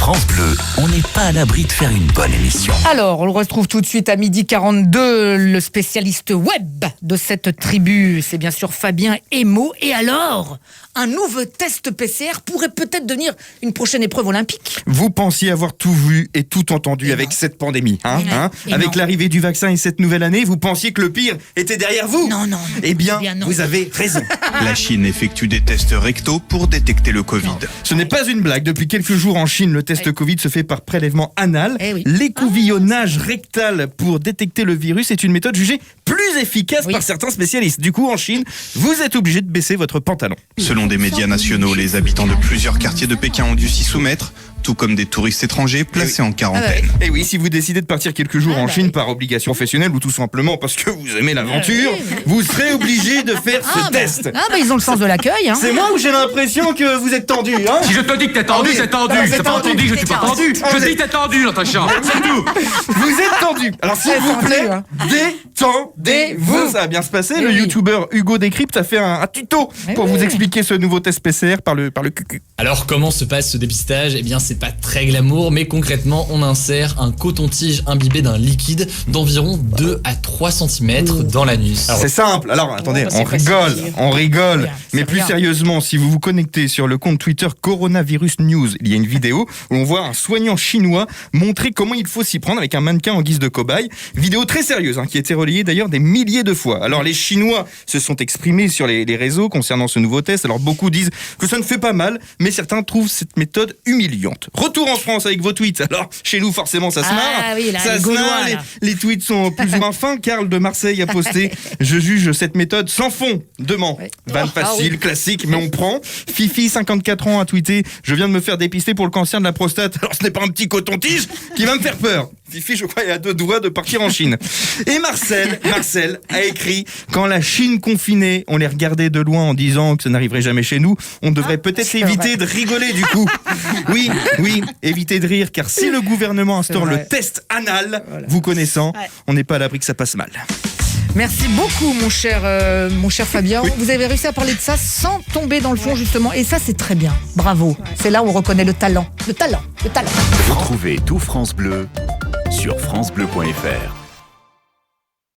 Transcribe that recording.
France Bleu, on n'est pas à l'abri de faire une bonne émission. Alors, on le retrouve tout de suite à 12h42, le spécialiste web de cette tribu, c'est bien sûr Fabien Emo. Et alors, un nouveau test PCR pourrait peut-être devenir une prochaine épreuve olympique. Vous pensiez avoir tout vu et tout entendu avec cette pandémie, avec l'arrivée du vaccin et cette nouvelle année, vous pensiez que le pire était derrière vous. Non. Eh bien, vous avez raison. La Chine effectue des tests rectaux pour détecter le Covid. Ce n'est pas une blague. Depuis quelques jours en Chine, le test Covid se fait par prélèvement anal. L'écouvillonnage rectal pour détecter le virus est une méthode jugée plus efficace par certains spécialistes. Du coup, en Chine, vous êtes obligé de baisser votre pantalon. Selon des médias nationaux, les habitants de plusieurs quartiers de Pékin ont dû s'y soumettre, tout comme des touristes étrangers placés en quarantaine. Et oui, si vous décidez de partir quelques jours en Chine par obligation professionnelle ou tout simplement parce que vous aimez l'aventure, vous serez obligé de faire ce test. Ils ont le sens de l'accueil. C'est moi ou j'ai l'impression que vous êtes tendu, Si je te dis que t'es tendu, c'est tendu. C'est pas entendu, je suis pas tendu. Je dis que t'es tendu, Natacha. C'est tout. Vous êtes tendu. Alors s'il vous plaît, détendez-vous. Ça va bien se passer. Le youtubeur Hugo Décrypte a fait un tuto pour vous expliquer ce nouveau test PCR par le QQ. Alors comment se passe ce dépistage ? Eh bien c'est pas très glamour, mais concrètement on insère un coton-tige imbibé d'un liquide d'environ 2 à 3 cm dans l'anus. C'est simple. Alors attendez, on rigole. Mais plus sérieusement, si vous vous connectez sur le compte Twitter Coronavirus News, il y a une vidéo où on voit un soignant chinois montrer comment il faut s'y prendre avec un mannequin en guise de cobaye. Vidéo très sérieuse qui a été relayée d'ailleurs des milliers de fois. Alors les Chinois se sont exprimés sur les réseaux concernant ce nouveau test. Alors beaucoup disent que ça ne fait pas mal, mais certains trouvent cette méthode humiliante. Retour en France avec vos tweets. Alors chez nous forcément ça se marre. Les tweets sont plus ou moins fins. Karl de Marseille a posté « Je juge cette méthode sans fond, demain. » Vanne facile, classique, mais on prend. Fifi, 54 ans, a tweeté « Je viens de me faire dépister pour le cancer de la prostate. Alors ce n'est pas un petit coton-tige qui va me faire peur. » Fifi, je crois, est à 2 doigts de partir en Chine. Et Marcel a écrit « Quand la Chine confinait, on les regardait de loin en disant que ça n'arriverait jamais chez nous. On devrait peut-être éviter de rigoler du coup. » Oui, évitez de rire, car si le gouvernement instaure le test anal, vous connaissant, on n'est pas à l'abri que ça passe mal. Merci beaucoup, mon cher Fabien. Vous avez réussi à parler de ça sans tomber dans le fond, justement. Et ça, c'est très bien. Bravo. C'est là où on reconnaît le talent. Le talent. Retrouvez tout France Bleu sur francebleu.fr.